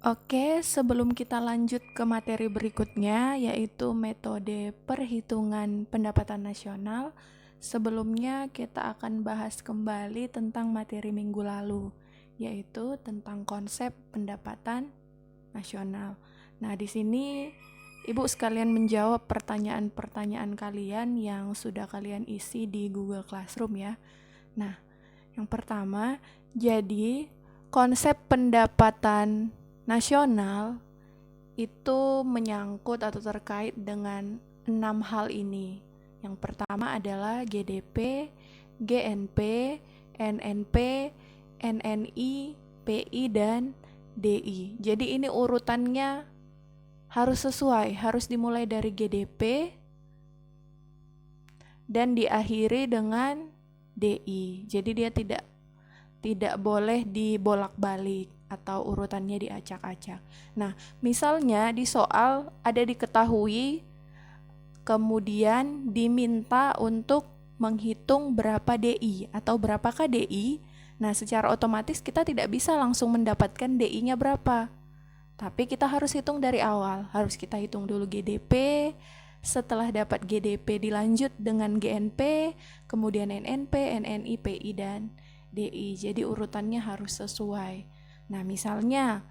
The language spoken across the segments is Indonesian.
Oke, sebelum kita lanjut ke materi berikutnya, yaitu metode perhitungan pendapatan nasional, sebelumnya kita akan bahas kembali tentang materi minggu lalu, yaitu tentang konsep pendapatan nasional. Nah, di sini Ibu sekalian menjawab pertanyaan-pertanyaan kalian yang sudah kalian isi di Google Classroom ya. Nah, yang pertama, jadi konsep pendapatan nasional itu menyangkut atau terkait dengan 6 hal ini. Yang pertama adalah GDP, GNP, NNP, NNI, PI, dan DI. Jadi ini urutannya harus sesuai, harus dimulai dari GDP dan diakhiri dengan DI. Jadi dia tidak boleh dibolak-balik atau urutannya diacak-acak. Nah, misalnya di soal ada diketahui kemudian diminta untuk menghitung berapa DI atau berapakah DI. Nah, secara otomatis kita tidak bisa langsung mendapatkan DI-nya berapa. Tapi kita harus hitung dari awal. Harus kita hitung dulu GDP, setelah dapat GDP dilanjut dengan GNP, kemudian NNP, NNI, PI, dan DI. Jadi urutannya harus sesuai. Nah, misalnya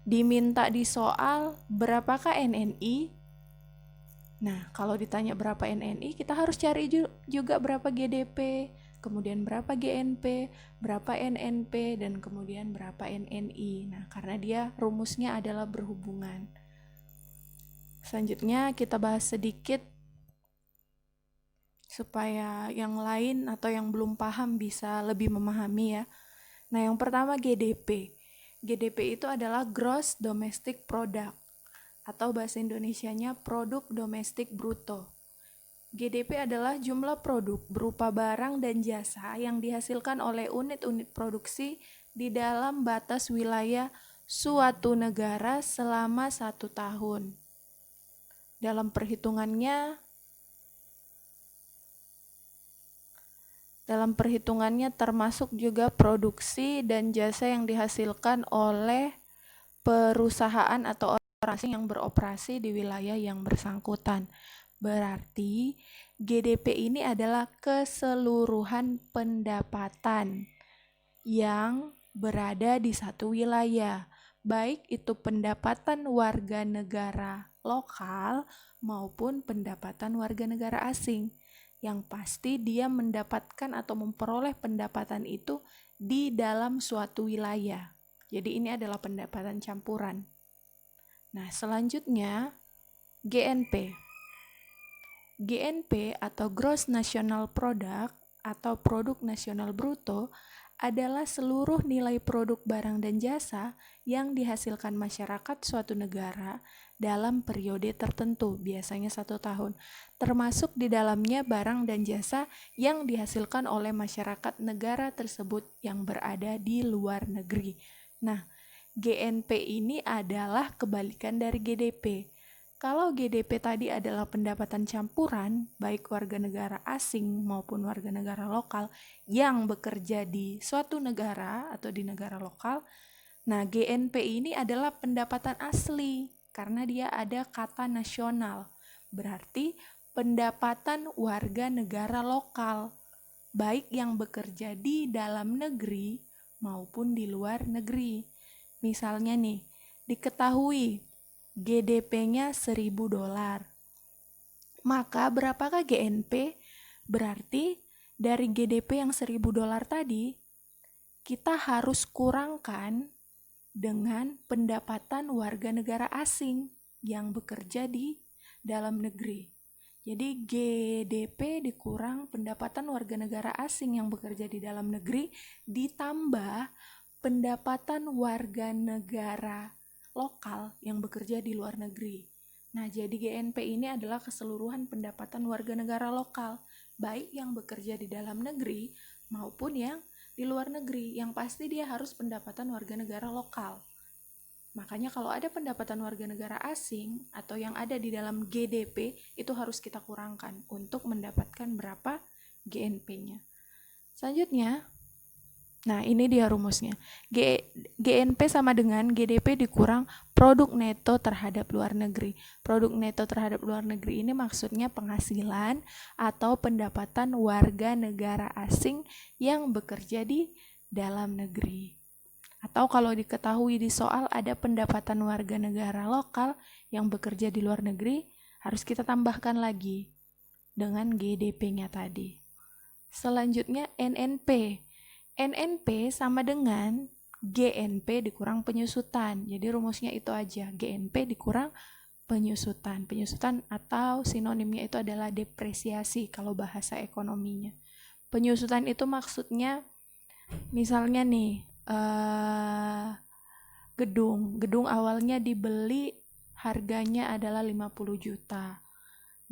diminta di soal berapakah NNI. Nah, kalau ditanya berapa NNI, kita harus cari juga berapa GDP, kemudian berapa GNP, berapa NNP, dan kemudian berapa NNI. Nah, karena dia rumusnya adalah berhubungan. Selanjutnya kita bahas sedikit supaya yang lain atau yang belum paham bisa lebih memahami ya. Nah, yang pertama GDP. GDP itu adalah Gross Domestic Product atau bahasa Indonesianya Produk Domestik Bruto. GDP adalah jumlah produk berupa barang dan jasa yang dihasilkan oleh unit-unit produksi di dalam batas wilayah suatu negara selama 1 tahun. Dalam perhitungannya termasuk juga produksi dan jasa yang dihasilkan oleh perusahaan atau orang asing yang beroperasi di wilayah yang bersangkutan. Berarti GDP ini adalah keseluruhan pendapatan yang berada di satu wilayah, baik itu pendapatan warga negara lokal maupun pendapatan warga negara asing. Yang pasti dia mendapatkan atau memperoleh pendapatan itu di dalam suatu wilayah. Jadi ini adalah pendapatan campuran. Nah, selanjutnya GNP. GNP atau Gross National Product atau Produk Nasional Bruto adalah seluruh nilai produk barang dan jasa yang dihasilkan masyarakat suatu negara dalam periode tertentu, biasanya 1 tahun, termasuk di dalamnya barang dan jasa yang dihasilkan oleh masyarakat negara tersebut yang berada di luar negeri. Nah, GNP ini adalah kebalikan dari GDP. Kalau GDP tadi adalah pendapatan campuran, baik warga negara asing maupun warga negara lokal yang bekerja di suatu negara atau di negara lokal. Nah, GNP ini adalah pendapatan asli karena dia ada kata nasional. Berarti pendapatan warga negara lokal, baik yang bekerja di dalam negeri maupun di luar negeri. Misalnya nih, diketahui GDP-nya $1.000. Maka berapakah GNP? Berarti dari GDP yang $1.000 tadi, kita harus kurangkan dengan pendapatan warga negara asing yang bekerja di dalam negeri. Jadi GDP dikurang pendapatan warga negara asing yang bekerja di dalam negeri ditambah pendapatan warga negara lokal yang bekerja di luar negeri. Nah, jadi GNP ini adalah keseluruhan pendapatan warga negara lokal, baik yang bekerja di dalam negeri maupun yang di luar negeri. Yang pasti dia harus pendapatan warga negara lokal. Makanya kalau ada pendapatan warga negara asing atau yang ada di dalam GDP, itu harus kita kurangkan untuk mendapatkan berapa GNP-nya. Selanjutnya, Nah, ini dia rumusnya. GNP sama dengan GDP dikurang produk neto terhadap luar negeri. Produk neto terhadap luar negeri ini maksudnya penghasilan atau pendapatan warga negara asing yang bekerja di dalam negeri. Atau kalau diketahui di soal ada pendapatan warga negara lokal yang bekerja di luar negeri, harus kita tambahkan lagi dengan GDP-nya tadi. Selanjutnya NNP. NNP sama dengan GNP dikurang penyusutan. Jadi rumusnya itu aja, GNP dikurang penyusutan. Penyusutan atau sinonimnya itu adalah depresiasi kalau bahasa ekonominya. Penyusutan itu maksudnya misalnya nih, gedung awalnya dibeli harganya adalah 50 juta.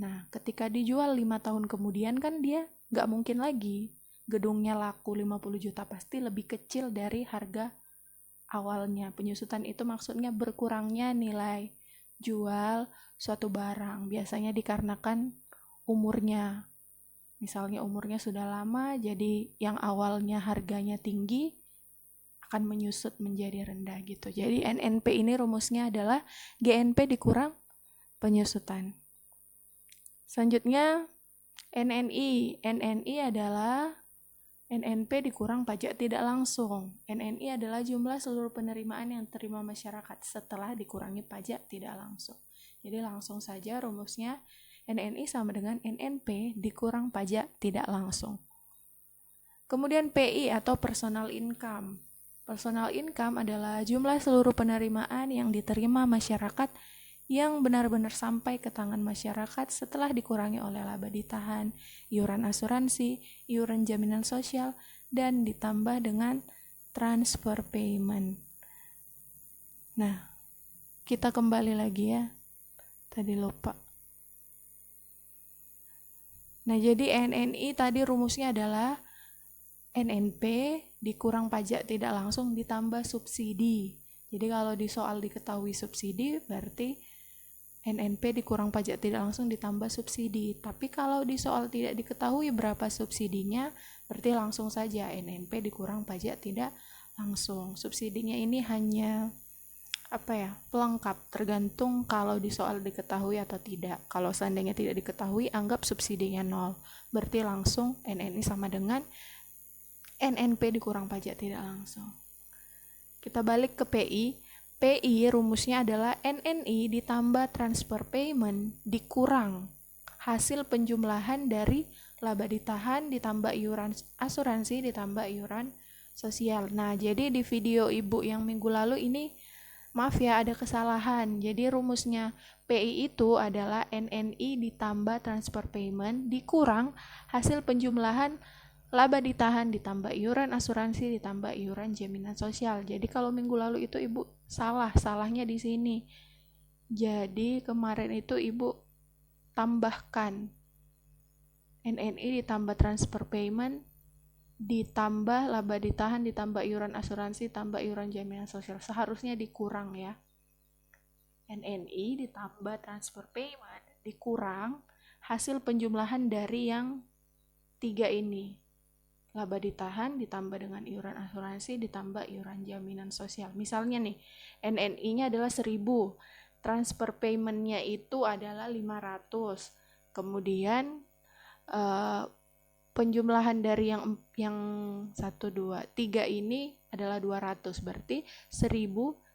Nah, ketika dijual 5 tahun kemudian kan dia nggak mungkin lagi gedungnya laku 50 juta, pasti lebih kecil dari harga awalnya. Penyusutan itu maksudnya berkurangnya nilai jual suatu barang, biasanya dikarenakan umurnya. Misalnya umurnya sudah lama, jadi yang awalnya harganya tinggi akan menyusut menjadi rendah gitu. Jadi NNP ini rumusnya adalah GNP dikurang penyusutan. Selanjutnya NNI. NNI adalah NNP dikurang pajak tidak langsung. NNI adalah jumlah seluruh penerimaan yang terima masyarakat setelah dikurangi pajak tidak langsung. Jadi langsung saja rumusnya NNI sama dengan NNP dikurang pajak tidak langsung. Kemudian PI atau personal income. Personal income adalah jumlah seluruh penerimaan yang diterima masyarakat yang benar-benar sampai ke tangan masyarakat setelah dikurangi oleh laba ditahan, iuran asuransi, iuran jaminan sosial, dan ditambah dengan transfer payment. Nah, kita kembali lagi ya. Tadi lupa. Nah, jadi NNI tadi rumusnya adalah NNP dikurang pajak tidak langsung ditambah subsidi. Jadi kalau di soal diketahui subsidi berarti NNP dikurang pajak tidak langsung ditambah subsidi. Tapi kalau di soal tidak diketahui berapa subsidinya, berarti langsung saja NNP dikurang pajak tidak langsung. Subsidinya ini hanya pelengkap, tergantung kalau di soal diketahui atau tidak. Kalau seandainya tidak diketahui, anggap subsidinya 0. Berarti langsung NNI sama dengan NNP dikurang pajak tidak langsung. Kita balik ke PI. PI rumusnya adalah NNI ditambah transfer payment dikurang hasil penjumlahan dari laba ditahan ditambah iuran asuransi ditambah iuran sosial. Nah, jadi di video ibu yang minggu lalu ini maaf ya ada kesalahan. Jadi rumusnya PI itu adalah NNI ditambah transfer payment dikurang hasil penjumlahan laba ditahan ditambah iuran asuransi ditambah iuran jaminan sosial. Jadi kalau minggu lalu itu ibu salahnya di sini. Jadi kemarin itu ibu tambahkan NNI ditambah transfer payment ditambah laba ditahan ditambah iuran asuransi tambah iuran jaminan sosial. Seharusnya dikurang ya. NNI ditambah transfer payment dikurang hasil penjumlahan dari yang 3 ini. Laba ditahan ditambah dengan iuran asuransi ditambah iuran jaminan sosial. Misalnya nih, NNI-nya adalah 1.000, transfer payment-nya itu adalah 500. Kemudian penjumlahan dari yang 1, 2, 3 ini adalah 200. Berarti 1.000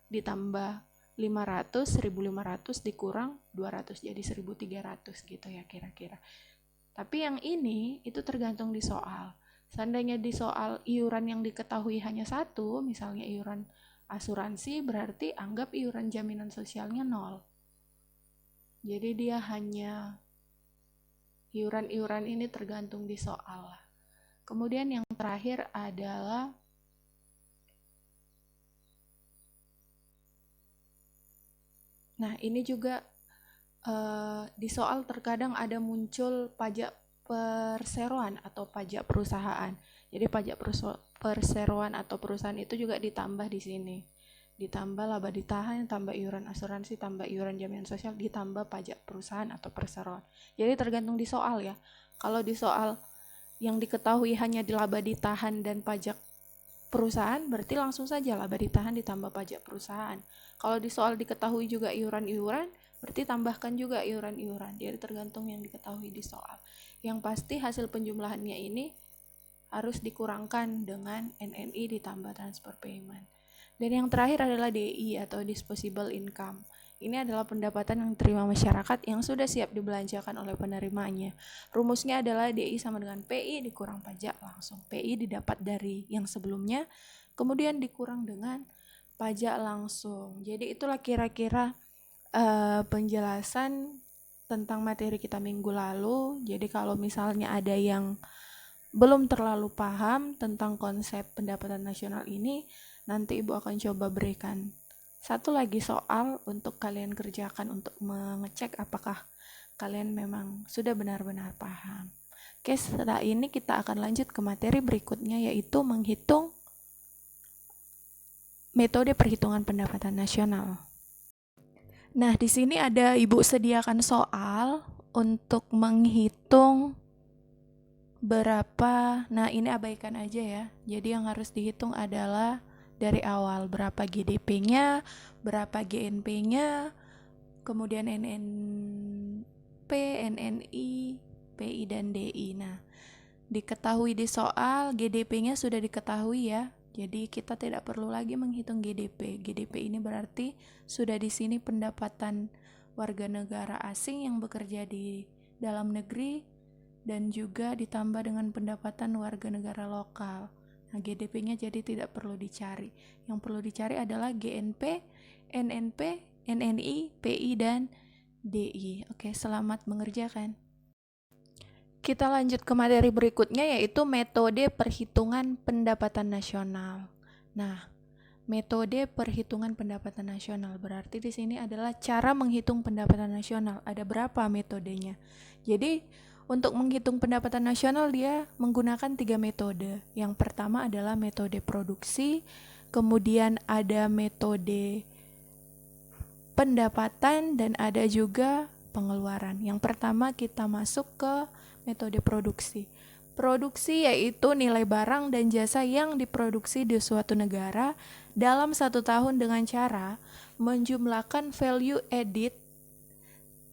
ditambah 500, 1.500 dikurang 200 jadi 1.300 gitu ya kira-kira. Tapi yang ini itu tergantung di soal. Seandainya di soal iuran yang diketahui hanya 1, misalnya iuran asuransi, berarti anggap iuran jaminan sosialnya 0. Jadi dia hanya iuran-iuran ini tergantung di soal. Kemudian yang terakhir adalah ini juga di soal terkadang ada muncul pajak perseroan atau pajak perusahaan. Jadi pajak perseroan atau perusahaan itu juga ditambah di sini. Ditambah laba ditahan, tambah iuran asuransi, tambah iuran jaminan sosial, ditambah pajak perusahaan atau perseroan. Jadi tergantung di soal ya. Kalau di soal yang diketahui hanya di laba ditahan dan pajak perusahaan berarti langsung saja laba ditahan ditambah pajak perusahaan. Kalau di soal diketahui juga iuran-iuran, berarti tambahkan juga iuran-iuran. Jadi tergantung yang diketahui di soal. Yang pasti hasil penjumlahannya ini harus dikurangkan dengan NNI ditambah transfer payment. Dan yang terakhir adalah DI atau disposable income. Ini adalah pendapatan yang diterima masyarakat yang sudah siap dibelanjakan oleh penerimanya. Rumusnya adalah DI sama dengan PI dikurang pajak langsung. PI didapat dari yang sebelumnya, kemudian dikurang dengan pajak langsung. Jadi itulah kira-kira penjelasan tentang materi kita minggu lalu. Jadi kalau misalnya ada yang belum terlalu paham tentang konsep pendapatan nasional ini, nanti Ibu akan coba berikan satu lagi soal untuk kalian kerjakan untuk mengecek apakah kalian memang sudah benar-benar paham. Oke, setelah ini kita akan lanjut ke materi berikutnya, yaitu menghitung metode perhitungan pendapatan nasional. Nah, di sini ada Ibu sediakan soal untuk menghitung berapa. Nah, ini abaikan aja ya. Jadi yang harus dihitung adalah dari awal berapa GDP-nya, berapa GNP-nya, kemudian NNP, NNI, PI, dan DI. Nah, diketahui di soal GDP-nya sudah diketahui ya. Jadi kita tidak perlu lagi menghitung GDP. GDP ini berarti sudah di sini pendapatan warga negara asing yang bekerja di dalam negeri dan juga ditambah dengan pendapatan warga negara lokal. Nah, GDP-nya jadi tidak perlu dicari. Yang perlu dicari adalah GNP, NNP, NNI, PI, dan DI. Oke, selamat mengerjakan. Kita lanjut ke materi berikutnya, yaitu metode perhitungan pendapatan nasional. Nah, metode perhitungan pendapatan nasional berarti di sini adalah cara menghitung pendapatan nasional. Ada berapa metodenya? Jadi untuk menghitung pendapatan nasional dia menggunakan 3 metode. Yang pertama adalah metode produksi, kemudian ada metode pendapatan, dan ada juga pengeluaran. Yang pertama kita masuk ke metode produksi. Produksi yaitu nilai barang dan jasa yang diproduksi di suatu negara dalam 1 tahun dengan cara menjumlahkan value added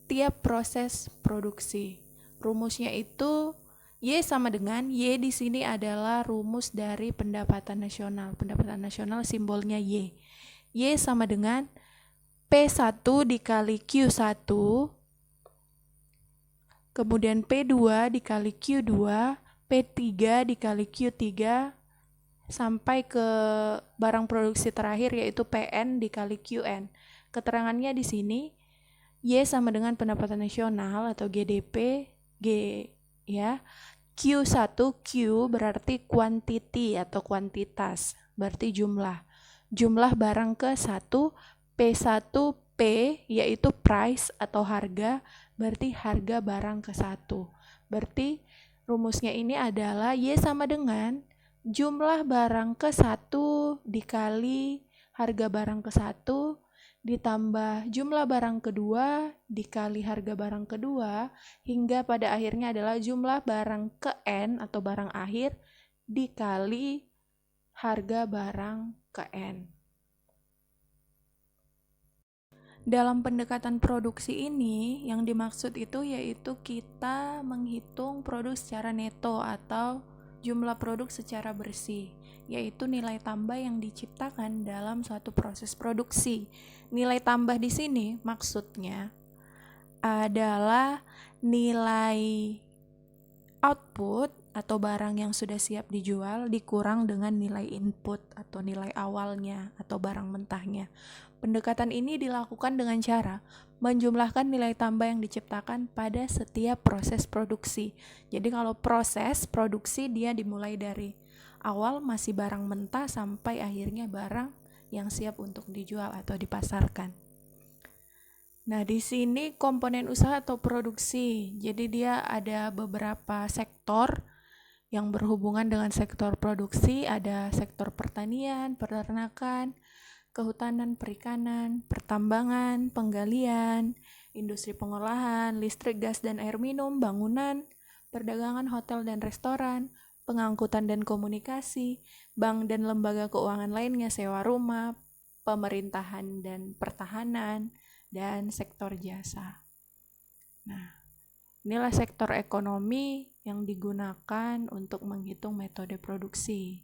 tiap proses produksi. Rumusnya itu Y sama dengan, Y di sini adalah rumus dari pendapatan nasional. Pendapatan nasional simbolnya Y. Y sama dengan P1 dikali Q1, kemudian P2 dikali Q2, P3 dikali Q3, sampai ke barang produksi terakhir yaitu PN dikali QN. Keterangannya di sini, Y sama dengan pendapatan nasional atau GDP, G ya. Q1, Q berarti quantity atau kuantitas, berarti jumlah. Jumlah barang ke 1, P1, P yaitu price atau harga, berarti harga barang ke 1. Berarti rumusnya ini adalah Y sama dengan jumlah barang ke 1 dikali harga barang ke 1 ditambah jumlah barang kedua dikali harga barang kedua, hingga pada akhirnya adalah jumlah barang ke N atau barang akhir dikali harga barang ke N. Dalam pendekatan produksi ini, yang dimaksud itu yaitu kita menghitung produk secara neto atau jumlah produk secara bersih, yaitu nilai tambah yang diciptakan dalam suatu proses produksi. Nilai tambah di sini maksudnya adalah nilai output atau barang yang sudah siap dijual dikurang dengan nilai input atau nilai awalnya atau barang mentahnya. Pendekatan ini dilakukan dengan cara menjumlahkan nilai tambah yang diciptakan pada setiap proses produksi. Jadi kalau proses produksi dia dimulai dari awal masih barang mentah sampai akhirnya barang yang siap untuk dijual atau dipasarkan. Nah, di sini komponen usaha atau produksi. Jadi dia ada beberapa sektor yang berhubungan dengan sektor produksi, ada sektor pertanian, peternakan, kehutanan, perikanan, pertambangan, penggalian, industri pengolahan, listrik, gas dan air minum, bangunan, perdagangan, hotel dan restoran, pengangkutan dan komunikasi, bank dan lembaga keuangan lainnya, sewa rumah, pemerintahan dan pertahanan, dan sektor jasa. Nah, inilah sektor ekonomi yang digunakan untuk menghitung metode produksi.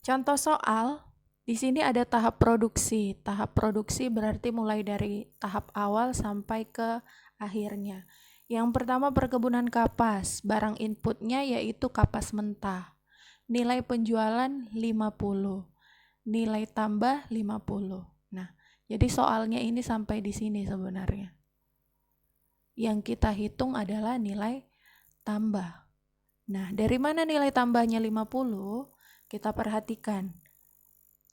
Contoh soal, di sini ada tahap produksi. Tahap produksi berarti mulai dari tahap awal sampai ke akhirnya. Yang pertama perkebunan kapas, barang inputnya yaitu kapas mentah. Nilai penjualan 50, nilai tambah 50. Nah, jadi soalnya ini sampai di sini sebenarnya. Yang kita hitung adalah nilai tambah. Nah, dari mana nilai tambahnya 50? Kita perhatikan.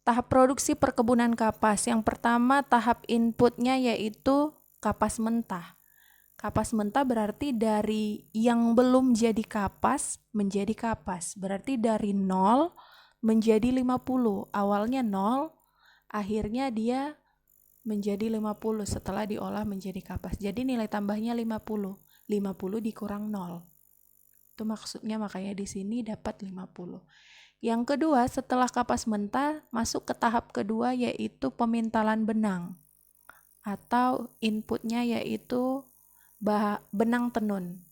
Tahap produksi perkebunan kapas. Yang pertama tahap inputnya yaitu kapas mentah. Kapas mentah berarti dari yang belum jadi kapas menjadi kapas. Berarti dari 0 menjadi 50. Awalnya 0, akhirnya dia menjadi 50 setelah diolah menjadi kapas. Jadi nilai tambahnya 50. 50 dikurang 0. Itu maksudnya, makanya di sini dapat 50. Yang kedua, setelah kapas mentah, masuk ke tahap kedua yaitu pemintalan benang. Atau inputnya yaitu benang tenun.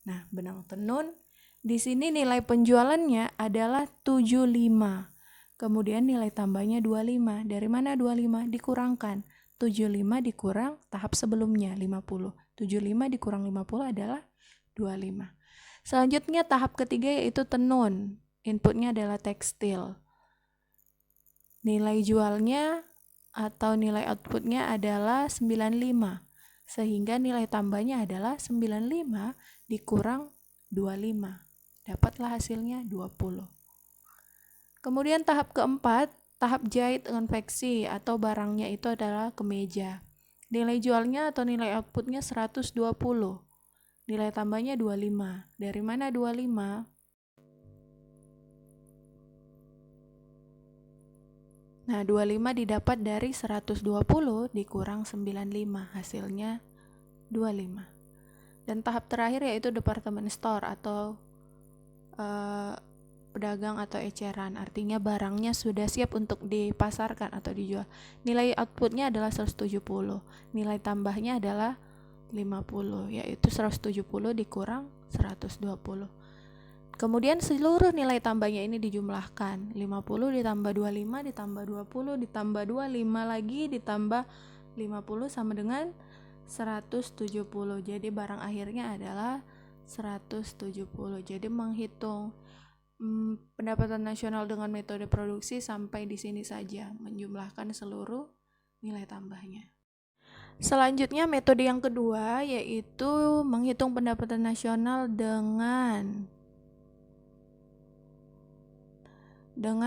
Nah, benang tenun, di sini nilai penjualannya adalah 75. Kemudian nilai tambahnya 25. Dari mana 25? Dikurangkan. 75 dikurang tahap sebelumnya, 50. 75 dikurang 50 adalah 25. Selanjutnya tahap ketiga yaitu tenun. Inputnya adalah tekstil. Nilai jualnya atau nilai outputnya adalah 95. Sehingga nilai tambahnya adalah 95 dikurang 25. Dapatlah hasilnya 20. Kemudian tahap keempat, tahap jahit konveksi atau barangnya itu adalah kemeja. Nilai jualnya atau nilai outputnya 120. Nilai tambahnya 25. Dari mana 25? Nah, 25 didapat dari 120 dikurang 95, hasilnya 25. Dan tahap terakhir yaitu department store atau pedagang atau eceran, artinya barangnya sudah siap untuk dipasarkan atau dijual. Nilai outputnya adalah 170, nilai tambahnya adalah 50, yaitu 170 dikurang 120. Kemudian seluruh nilai tambahnya ini dijumlahkan. 50 ditambah 25 ditambah 20 ditambah 25 lagi ditambah 50 sama dengan 170. Jadi barang akhirnya adalah 170. Jadi menghitung pendapatan nasional dengan metode produksi sampai di sini saja, menjumlahkan seluruh nilai tambahnya. Selanjutnya metode yang kedua yaitu menghitung pendapatan nasional dengan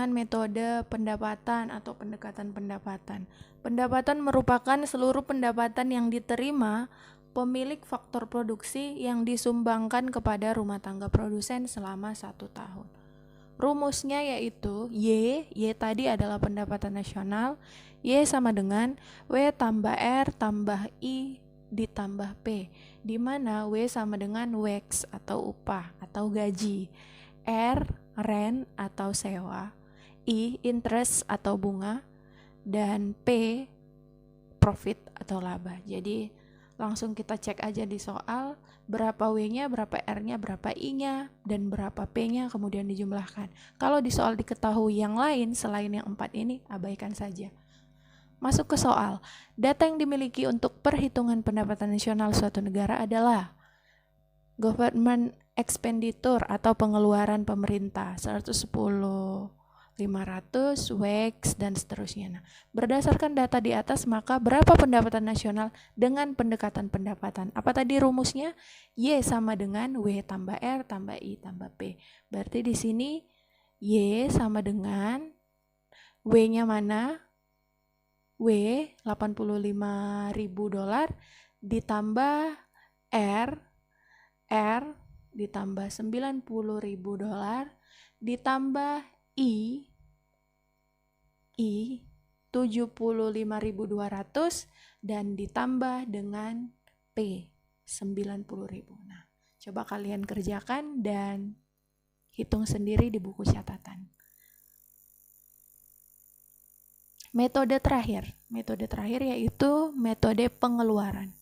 metode pendapatan atau pendekatan pendapatan. Pendapatan merupakan seluruh pendapatan yang diterima pemilik faktor produksi yang disumbangkan kepada rumah tangga produsen selama 1 tahun. Rumusnya yaitu Y tadi adalah pendapatan nasional, Y sama dengan W tambah R tambah I ditambah P, di mana W sama dengan WEX atau upah atau gaji, R rent atau sewa, I interest atau bunga, dan P profit atau laba. Jadi langsung kita cek aja di soal berapa W-nya, berapa R-nya, berapa I-nya, dan berapa P-nya, kemudian dijumlahkan. Kalau di soal diketahui yang lain selain yang 4 ini, abaikan saja. Masuk ke soal. Data yang dimiliki untuk perhitungan pendapatan nasional suatu negara adalah government expenditure atau pengeluaran pemerintah 110, 500, WEX, dan seterusnya. Nah, berdasarkan data di atas, maka berapa pendapatan nasional dengan pendekatan pendapatan? Apa tadi rumusnya? Y sama dengan W tambah R tambah I tambah P. Berarti di sini Y sama dengan W-nya mana? W $85.000 ditambah R ditambah $90.000 ditambah I $75.200 dan ditambah dengan P $90.000. Nah, Coba kalian kerjakan dan hitung sendiri di buku catatan. Metode terakhir yaitu metode pengeluaran.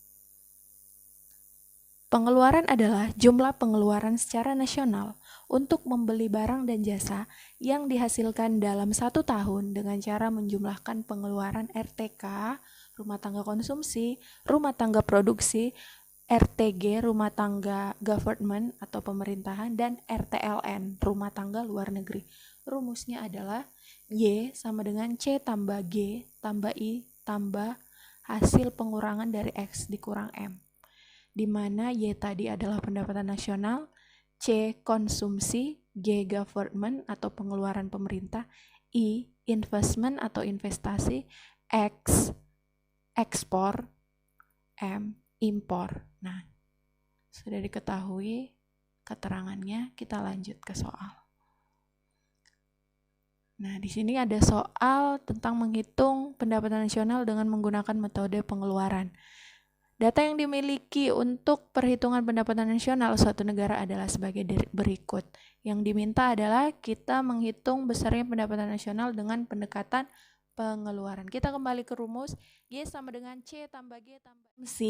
Pengeluaran adalah jumlah pengeluaran secara nasional untuk membeli barang dan jasa yang dihasilkan dalam 1 tahun dengan cara menjumlahkan pengeluaran RTK, rumah tangga konsumsi, rumah tangga produksi, RTG, rumah tangga government atau pemerintahan, dan RTLN, rumah tangga luar negeri. Rumusnya adalah Y sama dengan C tambah G tambah I tambah hasil pengurangan dari X dikurang M, di mana Y tadi adalah pendapatan nasional, C konsumsi, G government atau pengeluaran pemerintah, I investment atau investasi, X ekspor, M impor. Nah, sudah diketahui keterangannya, kita lanjut ke soal. Nah, di sini ada soal tentang menghitung pendapatan nasional dengan menggunakan metode pengeluaran. Data yang dimiliki untuk perhitungan pendapatan nasional suatu negara adalah sebagai berikut. Yang diminta adalah kita menghitung besarnya pendapatan nasional dengan pendekatan pengeluaran. Kita kembali ke rumus, Y sama dengan C tambah G tambah C.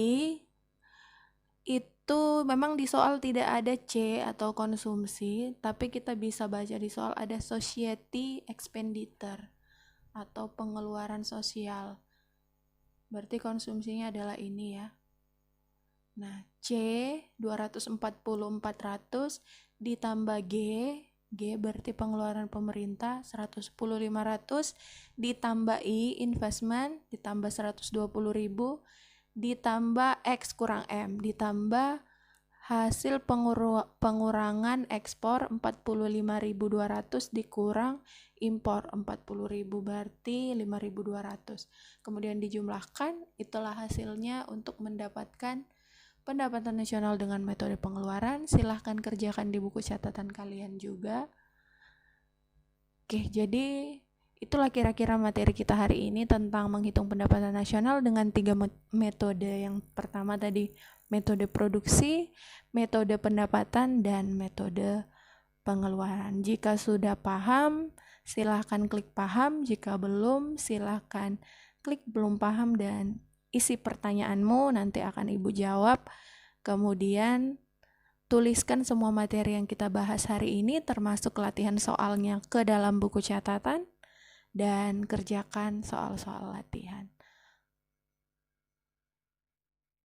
Itu memang di soal tidak ada C atau konsumsi, tapi kita bisa baca di soal ada society expenditure atau pengeluaran sosial. Berarti konsumsinya adalah ini ya. Nah, C 240-400 ditambah G berarti pengeluaran pemerintah 110.500 ditambah I investment ditambah 120.000 ditambah X kurang M ditambah hasil pengurangan ekspor 45.200 dikurang impor 40.000 berarti 5.200. Kemudian dijumlahkan, itulah hasilnya untuk mendapatkan pendapatan nasional dengan metode pengeluaran. Silahkan kerjakan di buku catatan kalian juga. Oke, jadi itulah kira-kira materi kita hari ini tentang menghitung pendapatan nasional dengan 3 metode. Yang pertama tadi metode produksi, metode pendapatan, dan metode pengeluaran. Jika sudah paham, silahkan klik paham. Jika belum, silahkan klik belum paham dan isi pertanyaanmu, nanti akan Ibu jawab. Kemudian tuliskan semua materi yang kita bahas hari ini termasuk latihan soalnya ke dalam buku catatan dan kerjakan soal-soal latihan.